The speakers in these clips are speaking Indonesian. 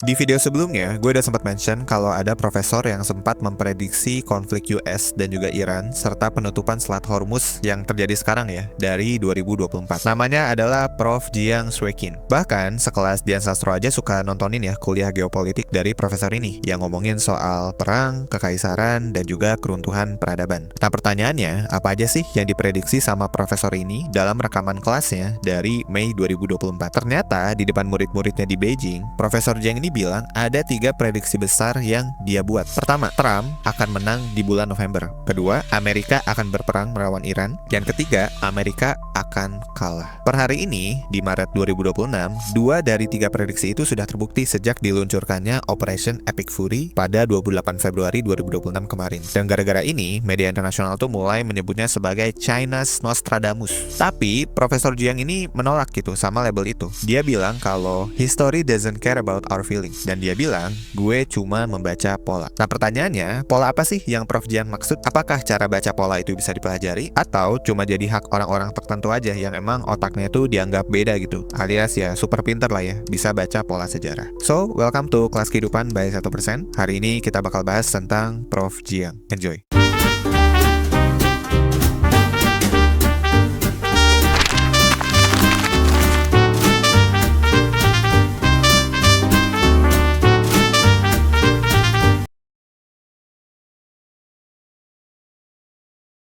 Di video sebelumnya, gue udah sempat mention kalau ada profesor yang sempat memprediksi konflik US dan juga Iran serta penutupan Selat Hormuz yang terjadi sekarang ya, dari 2024. Namanya adalah Prof. Jiang Shueqin. Bahkan, sekelas Dian Sastro aja suka nontonin ya kuliah geopolitik dari profesor ini yang ngomongin soal perang, kekaisaran, dan juga keruntuhan peradaban. Nah pertanyaannya, apa aja sih yang diprediksi sama profesor ini dalam rekaman kelasnya dari Mei 2024? Ternyata di depan murid-muridnya di Beijing, Profesor Jiang ini bilang ada 3 prediksi besar yang dia buat. Pertama, Trump akan menang di bulan November. Kedua, Amerika akan berperang melawan Iran. Yang ketiga, Amerika akan kalah. Per hari ini, di Maret 2026, 2 dari 3 prediksi itu sudah terbukti sejak diluncurkannya Operation Epic Fury pada 28 Februari 2026 kemarin. Dan gara-gara ini, media internasional tuh mulai menyebutnya sebagai China's Nostradamus. Tapi, Profesor Jiang ini menolak gitu sama label itu. Dia bilang kalau history doesn't care about our feelings. Dan dia bilang, gue cuma membaca pola. Nah pertanyaannya, pola apa sih yang Prof. Jiang maksud? Apakah cara baca pola itu bisa dipelajari? Atau cuma jadi hak orang-orang tertentu aja yang emang otaknya itu dianggap beda gitu? Alias ya super pinter lah ya, bisa baca pola sejarah. So, welcome to Kelas Kehidupan by 1%. Hari ini kita bakal bahas tentang Prof. Jiang. Enjoy!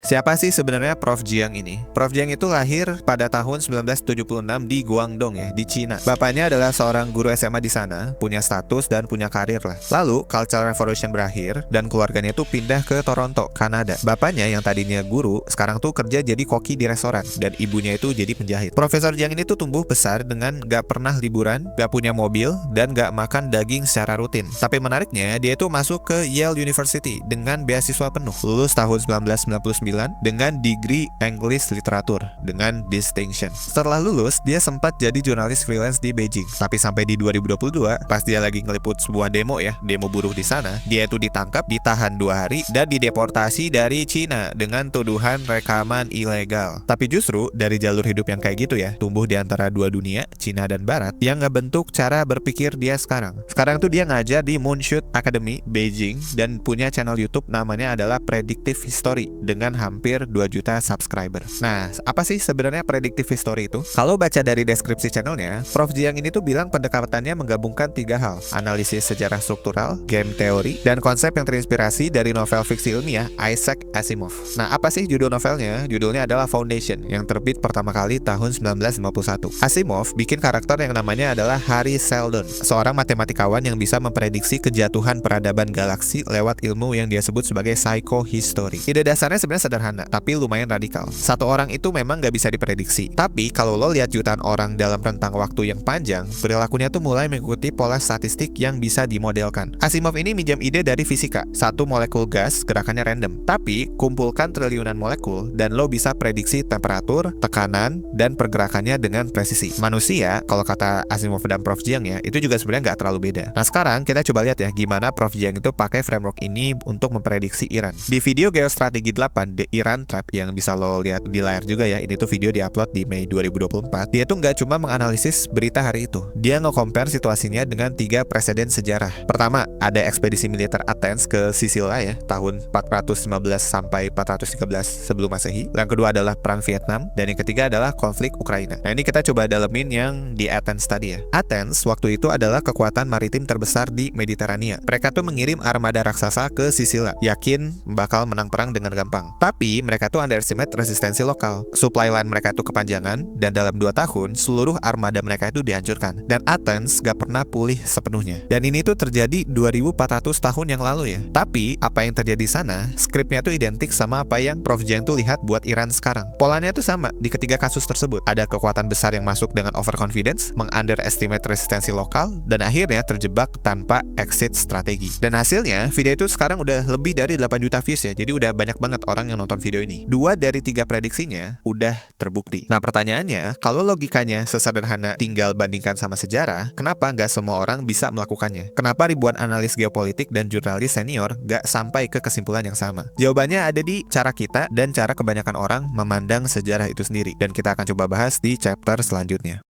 Siapa sih sebenarnya Prof. Jiang ini? Prof. Jiang itu lahir pada tahun 1976 di Guangdong ya, di Cina. Bapaknya adalah seorang guru SMA di sana, punya status dan punya karir lah. Lalu, Cultural Revolution berakhir dan keluarganya itu pindah ke Toronto, Kanada. Bapaknya yang tadinya guru, sekarang tuh kerja jadi koki di restoran dan ibunya itu jadi penjahit. Profesor Jiang ini tuh tumbuh besar dengan gak pernah liburan, gak punya mobil, dan gak makan daging secara rutin. Tapi menariknya, dia itu masuk ke Yale University dengan beasiswa penuh. Lulus tahun 1999 dengan degree English Literatur dengan distinction. Setelah lulus, dia sempat jadi jurnalis freelance di Beijing. Tapi sampai di 2022, pas dia lagi ngeliput sebuah demo ya, demo buruh di sana, dia itu ditangkap, ditahan 2 hari, dan dideportasi dari Cina dengan tuduhan rekaman ilegal. Tapi justru dari jalur hidup yang kayak gitu ya, tumbuh di antara dua dunia, Cina dan Barat, yang ngebentuk cara berpikir dia sekarang. Sekarang tuh dia ngajar di Moonshot Academy, Beijing, dan punya channel YouTube namanya adalah Predictive History dengan hampir 2 juta subscriber. Nah, apa sih sebenarnya predictive history itu? Kalau baca dari deskripsi channelnya, Prof. Jiang ini tuh bilang pendekatannya menggabungkan 3 hal: analisis sejarah struktural, game teori, dan konsep yang terinspirasi dari novel fiksi ilmiah Isaac Asimov. Nah, apa sih judul novelnya? Judulnya adalah Foundation, yang terbit pertama kali tahun 1951. Asimov bikin karakter yang namanya adalah Harry Seldon, seorang matematikawan yang bisa memprediksi kejatuhan peradaban galaksi lewat ilmu yang dia sebut sebagai psychohistory. Ide dasarnya sebenarnya sederhana, tapi lumayan radikal. Satu orang itu memang gak bisa diprediksi. Tapi kalau lo lihat jutaan orang dalam rentang waktu yang panjang, perilakunya tuh mulai mengikuti pola statistik yang bisa dimodelkan. Asimov ini minjam ide dari fisika. Satu molekul gas gerakannya random, tapi kumpulkan triliunan molekul dan lo bisa prediksi temperatur, tekanan, dan pergerakannya dengan presisi. Manusia, kalau kata Asimov dan Prof. Jiang ya, itu juga sebenarnya nggak terlalu beda. Nah sekarang kita coba lihat ya gimana Prof. Jiang itu pakai framework ini untuk memprediksi Iran. Di video Geostrategi 8 The Iran Trap yang bisa lo lihat di layar juga ya, ini tuh video diupload di Mei 2024. Dia tuh nggak cuma menganalisis berita hari itu, dia nge-compare situasinya dengan 3 preseden sejarah. Pertama, ada ekspedisi militer Athens ke Sisilia ya, tahun 415 sampai 413 sebelum Masehi. Yang kedua adalah perang Vietnam, dan yang ketiga adalah konflik Ukraina. Nah ini kita coba dalemin yang di Athens tadi ya. Athens waktu itu adalah kekuatan maritim terbesar di Mediterania. Mereka tuh mengirim armada raksasa ke Sisilia, yakin bakal menang perang dengan gampang. Tapi mereka tuh underestimate resistensi lokal. Supply line mereka tuh kepanjangan, dan dalam 2 tahun seluruh armada mereka itu dihancurkan. Dan Athens gak pernah pulih sepenuhnya. Dan ini tuh terjadi 2400 tahun yang lalu ya. Tapi apa yang terjadi di sana, skripnya tuh identik sama apa yang Prof. Jiang tuh lihat buat Iran sekarang. Polanya tuh sama di ketiga kasus tersebut. Ada kekuatan besar yang masuk dengan overconfidence, meng-underestimate resistensi lokal, dan akhirnya terjebak tanpa exit strategi. Dan hasilnya, video itu sekarang udah lebih dari 8 juta views ya. Jadi udah banyak banget orang yang nonton video ini. 2 dari 3 prediksinya udah terbukti. Nah pertanyaannya, kalau logikanya sesederhana tinggal bandingkan sama sejarah, kenapa nggak semua orang bisa melakukannya? Kenapa ribuan analis geopolitik dan jurnalis senior nggak sampai ke kesimpulan yang sama? Jawabannya ada di cara kita dan cara kebanyakan orang memandang sejarah itu sendiri. Dan kita akan coba bahas di chapter selanjutnya.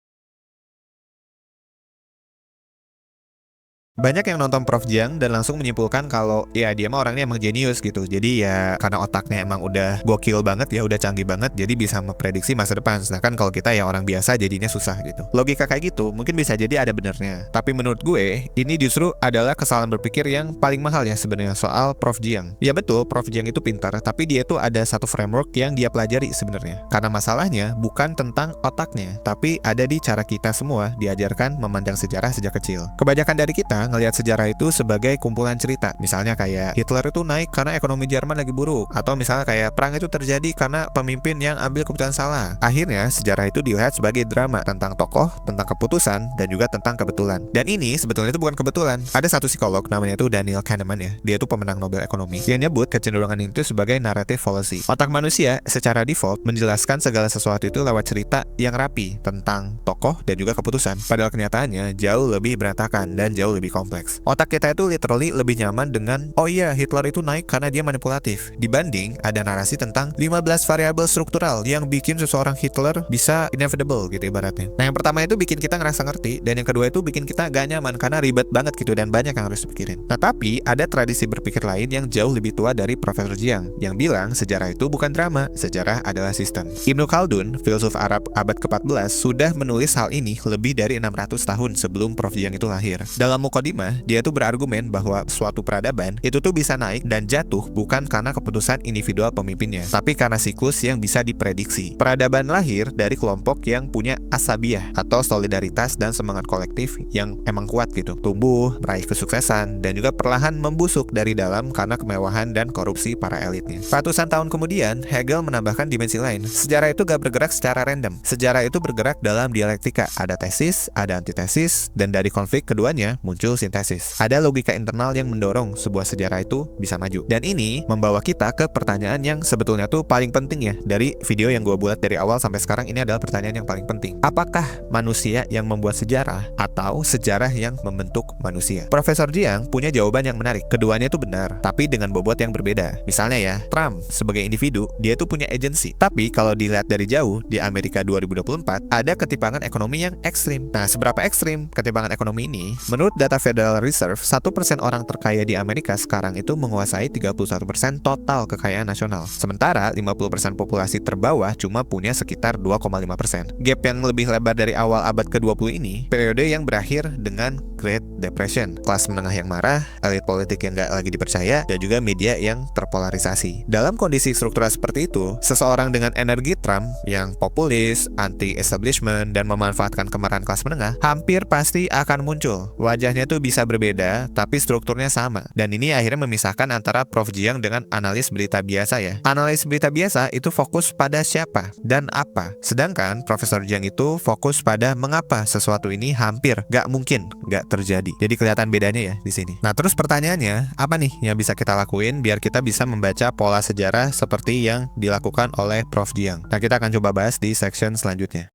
Banyak yang nonton Prof Jiang dan langsung menyimpulkan kalau ya dia mah orangnya emang jenius gitu. Jadi ya karena otaknya emang udah gokil banget ya, udah canggih banget, jadi bisa memprediksi masa depan. Sedangkan kalau kita ya orang biasa jadinya susah gitu. Logika kayak gitu mungkin bisa jadi ada benernya. Tapi menurut gue, ini justru adalah kesalahan berpikir yang paling mahal ya sebenarnya soal Prof Jiang. Ya betul, Prof Jiang itu pintar, tapi dia tuh ada satu framework yang dia pelajari sebenarnya. Karena masalahnya bukan tentang otaknya, tapi ada di cara kita semua diajarkan memandang sejarah sejak kecil. Kebanyakan dari kita ngelihat sejarah itu sebagai kumpulan cerita. Misalnya kayak Hitler itu naik karena ekonomi Jerman lagi buruk, atau misalnya kayak perang itu terjadi karena pemimpin yang ambil keputusan salah. Akhirnya sejarah itu dilihat sebagai drama tentang tokoh, tentang keputusan, dan juga tentang kebetulan. Dan ini sebetulnya itu bukan kebetulan. Ada satu psikolog namanya itu Daniel Kahneman ya. Dia itu pemenang Nobel Ekonomi. Dia nyebut kecenderungan itu sebagai narrative fallacy. Otak manusia secara default menjelaskan segala sesuatu itu lewat cerita yang rapi tentang tokoh dan juga keputusan. Padahal kenyataannya jauh lebih berantakan dan jauh lebih kompleks. Otak kita itu literally lebih nyaman dengan oh iya Hitler itu naik karena dia manipulatif, dibanding ada narasi tentang 15 variabel struktural yang bikin seseorang Hitler bisa inevitable gitu ibaratnya. Nah yang pertama itu bikin kita ngerasa ngerti, dan yang kedua itu bikin kita gak nyaman karena ribet banget gitu dan banyak yang harus dipikirin. Nah tapi ada tradisi berpikir lain yang jauh lebih tua dari Profesor Jiang yang bilang sejarah itu bukan drama, sejarah adalah sistem. Ibnu Khaldun, filsuf Arab abad ke-14, sudah menulis hal ini lebih dari 600 tahun sebelum Prof Jiang itu lahir. Dalam Muqaddimah, dia tuh berargumen bahwa suatu peradaban itu tuh bisa naik dan jatuh bukan karena keputusan individual pemimpinnya, tapi karena siklus yang bisa diprediksi. Peradaban lahir dari kelompok yang punya asabiah atau solidaritas dan semangat kolektif yang emang kuat gitu, tumbuh, meraih kesuksesan, dan juga perlahan membusuk dari dalam karena kemewahan dan korupsi para elitnya. Ratusan tahun kemudian, Hegel menambahkan dimensi lain. Sejarah itu gak bergerak secara random. Sejarah itu bergerak dalam dialektika. Ada tesis, ada antitesis, dan dari konflik keduanya muncul sintesis. Ada logika internal yang mendorong sebuah sejarah itu bisa maju. Dan ini membawa kita ke pertanyaan yang sebetulnya tuh paling penting ya. Dari video yang gue buat dari awal sampai sekarang, ini adalah pertanyaan yang paling penting. Apakah manusia yang membuat sejarah atau sejarah yang membentuk manusia? Profesor Jiang punya jawaban yang menarik. Keduanya itu benar, tapi dengan bobot yang berbeda. Misalnya ya, Trump sebagai individu, dia tuh punya agensi. Tapi kalau dilihat dari jauh, di Amerika 2024, ada ketimpangan ekonomi yang ekstrim. Nah, seberapa ekstrim ketimpangan ekonomi ini? Menurut data Federal Reserve, 1% orang terkaya di Amerika sekarang itu menguasai 31% total kekayaan nasional. Sementara 50% populasi terbawah cuma punya sekitar 2,5%. Gap yang lebih lebar dari awal abad ke-20 ini, periode yang berakhir dengan Great Depression. Kelas menengah yang marah, elit politik yang gak lagi dipercaya, dan juga media yang terpolarisasi. Dalam kondisi struktural seperti itu, seseorang dengan energi Trump yang populis, anti-establishment, dan memanfaatkan kemarahan kelas menengah, hampir pasti akan muncul. Wajahnya tuh bisa berbeda, tapi strukturnya sama. Dan ini akhirnya memisahkan antara Prof Jiang dengan analis berita biasa ya. Analis berita biasa itu fokus pada siapa dan apa. Sedangkan Profesor Jiang itu fokus pada mengapa sesuatu ini hampir gak mungkin gak terjadi. Jadi kelihatan bedanya ya di sini. Nah terus pertanyaannya, apa nih yang bisa kita lakuin biar kita bisa membaca pola sejarah seperti yang dilakukan oleh Prof Jiang? Nah kita akan coba bahas di section selanjutnya.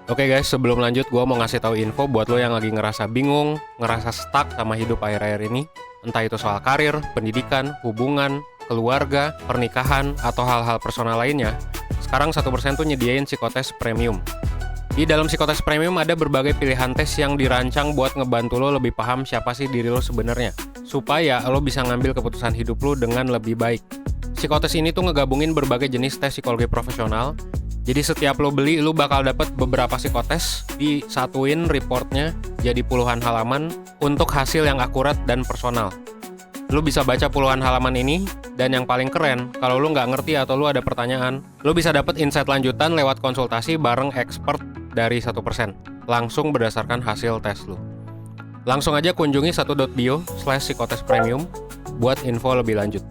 Oke guys, sebelum lanjut gue mau ngasih tahu info buat lo yang lagi ngerasa bingung, ngerasa stuck sama hidup akhir-akhir ini. Entah itu soal karir, pendidikan, hubungan, keluarga, pernikahan, atau hal-hal personal lainnya. Sekarang 1% tuh nyediain psikotes premium. Di dalam psikotes premium ada berbagai pilihan tes yang dirancang buat ngebantu lo lebih paham siapa sih diri lo sebenarnya, supaya lo bisa ngambil keputusan hidup lo dengan lebih baik. Psikotes ini tuh ngegabungin berbagai jenis tes psikologi profesional. Jadi setiap lo beli, lo bakal dapet beberapa psikotes, disatuin reportnya jadi puluhan halaman untuk hasil yang akurat dan personal. Lo bisa baca puluhan halaman ini, dan yang paling keren, kalau lo nggak ngerti atau lo ada pertanyaan, lo bisa dapet insight lanjutan lewat konsultasi bareng expert dari 1%, langsung berdasarkan hasil tes lo. Langsung aja kunjungi 1.bio/psikotespremium buat info lebih lanjut.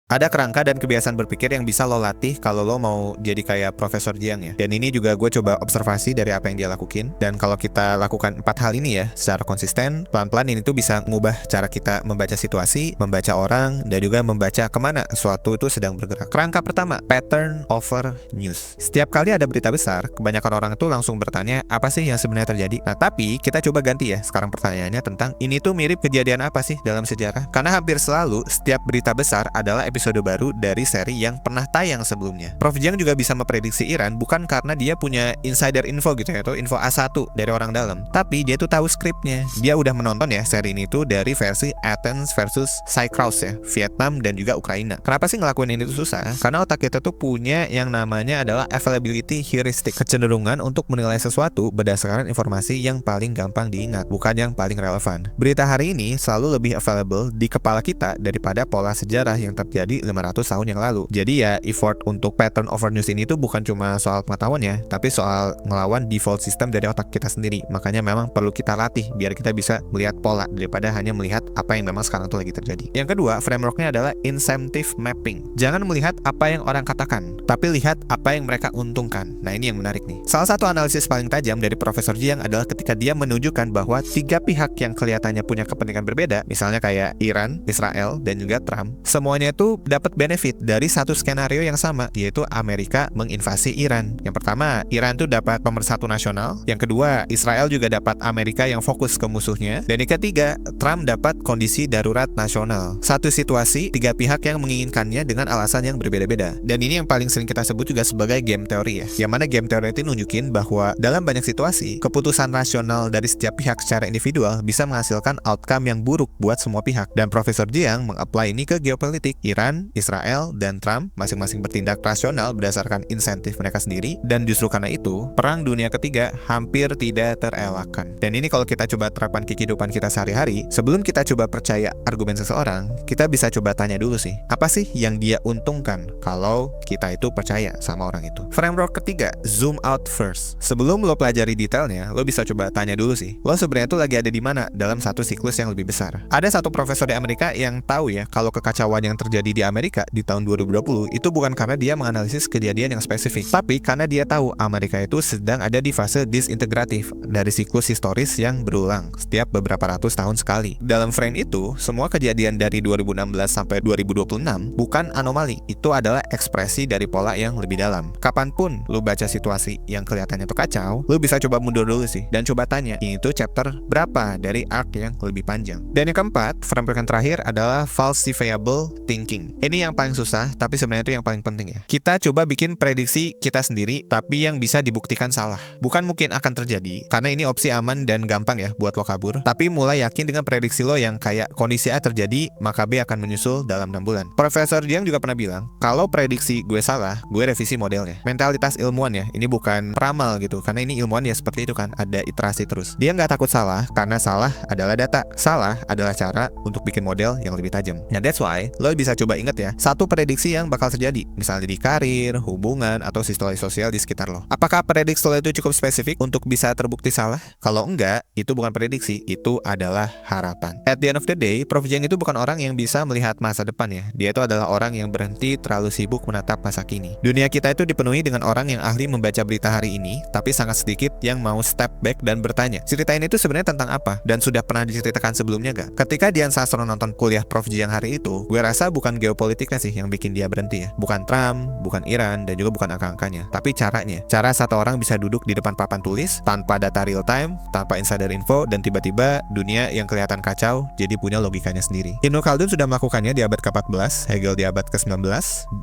Ada kerangka dan kebiasaan berpikir yang bisa lo latih kalau lo mau jadi kayak Profesor Jiang ya. Dan ini juga gue coba observasi dari apa yang dia lakuin. Dan kalau kita lakukan 4 hal ini ya secara konsisten, pelan-pelan ini tuh bisa mengubah cara kita membaca situasi, membaca orang, dan juga membaca kemana suatu itu sedang bergerak. Kerangka pertama, pattern over news. Setiap kali ada berita besar, kebanyakan orang itu langsung bertanya, apa sih yang sebenarnya terjadi? Nah tapi kita coba ganti ya sekarang pertanyaannya tentang ini tuh mirip kejadian apa sih dalam sejarah? Karena hampir selalu setiap berita besar adalah episode episode baru dari seri yang pernah tayang sebelumnya. Prof Jiang juga bisa memprediksi Iran bukan karena dia punya insider info gitu ya, atau info A1 dari orang dalam, tapi dia tuh tahu skripnya. Dia udah menonton ya seri ini tuh dari versi Athens versus Cycross ya, Vietnam dan juga Ukraina. Kenapa sih ngelakuin ini tuh susah? Karena otak kita tuh punya yang namanya adalah availability heuristic, kecenderungan untuk menilai sesuatu berdasarkan informasi yang paling gampang diingat, bukan yang paling relevan. Berita hari ini selalu lebih available di kepala kita daripada pola sejarah yang terjadi 500 tahun yang lalu. Jadi ya, effort untuk pattern over news ini tuh bukan cuma soal pengetahuan ya, tapi soal ngelawan default system dari otak kita sendiri. Makanya memang perlu kita latih biar kita bisa melihat pola daripada hanya melihat apa yang memang sekarang tuh lagi terjadi. Yang kedua, frameworknya adalah incentive mapping. Jangan melihat apa yang orang katakan, tapi lihat apa yang mereka untungkan. Nah, ini yang menarik nih. Salah satu analisis paling tajam dari Profesor Jiang adalah ketika dia menunjukkan bahwa tiga pihak yang kelihatannya punya kepentingan berbeda, misalnya kayak Iran, Israel, dan juga Trump, semuanya itu dapat benefit dari satu skenario yang sama, yaitu Amerika menginvasi Iran. Yang pertama, Iran tuh dapat pemersatu nasional. Yang kedua, Israel juga dapat Amerika yang fokus ke musuhnya. Dan yang ketiga, Trump dapat kondisi darurat nasional. Satu situasi, tiga pihak yang menginginkannya dengan alasan yang berbeda-beda. Dan ini yang paling sering kita sebut juga sebagai game theory ya. Yang mana game theory itu nunjukin bahwa dalam banyak situasi, keputusan rasional dari setiap pihak secara individual bisa menghasilkan outcome yang buruk buat semua pihak. Dan Profesor Jiang mengapply ini ke geopolitik. Iran, Israel, dan Trump masing-masing bertindak rasional berdasarkan insentif mereka sendiri. Dan justru karena itu, Perang Dunia Ketiga hampir tidak terelakkan. Dan ini kalau kita coba terapkan ke kehidupan kita sehari-hari, sebelum kita coba percaya argumen seseorang, kita bisa coba tanya dulu sih, apa sih yang dia untungkan kalau kita itu percaya sama orang itu. Framework ketiga, zoom out first. Sebelum lo pelajari detailnya, lo bisa coba tanya dulu sih, lo sebenarnya tuh lagi ada di mana dalam satu siklus yang lebih besar. Ada satu profesor di Amerika yang tahu ya kalau kekacauan yang terjadi di Amerika di tahun 2020 itu bukan karena dia menganalisis kejadian yang spesifik, tapi karena dia tahu Amerika itu sedang ada di fase disintegratif dari siklus historis yang berulang setiap beberapa ratus tahun sekali. Dalam frame itu, semua kejadian dari 2016 sampai 2026 bukan anomali, itu adalah ekspresi dari pola yang lebih dalam. Kapanpun lu baca situasi yang kelihatannya tuh kacau, lu bisa coba mundur dulu sih dan coba tanya, ini tuh chapter berapa dari arc yang lebih panjang. Dan yang keempat, framework yang terakhir adalah falsifiable thinking. Ini yang paling susah, tapi sebenarnya itu yang paling penting ya. Kita coba bikin prediksi kita sendiri, tapi yang bisa dibuktikan salah. Bukan mungkin akan terjadi, karena ini opsi aman dan gampang ya buat lo kabur, tapi mulai yakin dengan prediksi lo yang kayak kondisi A terjadi, maka B akan menyusul dalam 6 bulan. Profesor Jiang juga pernah bilang, kalau prediksi gue salah, gue revisi modelnya. Mentalitas ilmuwan ya, ini bukan peramal gitu, karena ini ilmuwan ya seperti itu kan, ada iterasi terus. Dia nggak takut salah, karena salah adalah data. Salah adalah cara untuk bikin model yang lebih tajam. Nah, that's why lo bisa coba inget ya, satu prediksi yang bakal terjadi, misalnya di karir, hubungan, atau situasi sosial di sekitar lo. Apakah prediksi lo itu cukup spesifik untuk bisa terbukti salah? Kalau enggak, itu bukan prediksi, itu adalah harapan. At the end of the day, Prof Jiang itu bukan orang yang bisa melihat masa depan ya. Dia itu adalah orang yang berhenti terlalu sibuk menatap masa kini. Dunia kita itu dipenuhi dengan orang yang ahli membaca berita hari ini, tapi sangat sedikit yang mau step back dan bertanya, cerita ini tuh sebenarnya tentang apa? Dan sudah pernah diceritakan sebelumnya gak? Ketika Dian Sastro nonton kuliah Prof Jiang hari itu, gue rasa bukan geopolitiknya sih yang bikin dia berhenti ya. Bukan Trump, bukan Iran, dan juga bukan angka-angkanya, tapi caranya. Cara satu orang bisa duduk di depan papan tulis, tanpa data real time, tanpa insider info, dan tiba-tiba dunia yang kelihatan kacau jadi punya logikanya sendiri. Ibnu Khaldun sudah melakukannya di abad ke-14, Hegel di abad ke-19,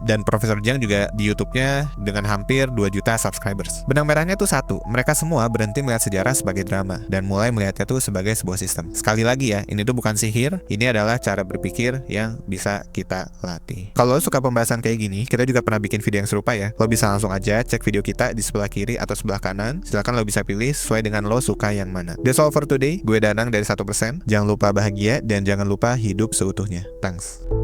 dan Profesor Jiang juga di YouTube-nya dengan hampir 2 juta subscribers. Benang merahnya tuh satu, mereka semua berhenti melihat sejarah sebagai drama dan mulai melihatnya tuh sebagai sebuah sistem. Sekali lagi ya, ini tuh bukan sihir, ini adalah cara berpikir yang bisa kita latih. Kalau lo suka pembahasan kayak gini, kita juga pernah bikin video yang serupa ya. Lo bisa langsung aja cek video kita di sebelah kiri atau sebelah kanan. Silahkan lo bisa pilih sesuai dengan lo suka yang mana. That's all for today. Gue Danang dari 1%. Jangan lupa bahagia dan jangan lupa hidup seutuhnya. Thanks.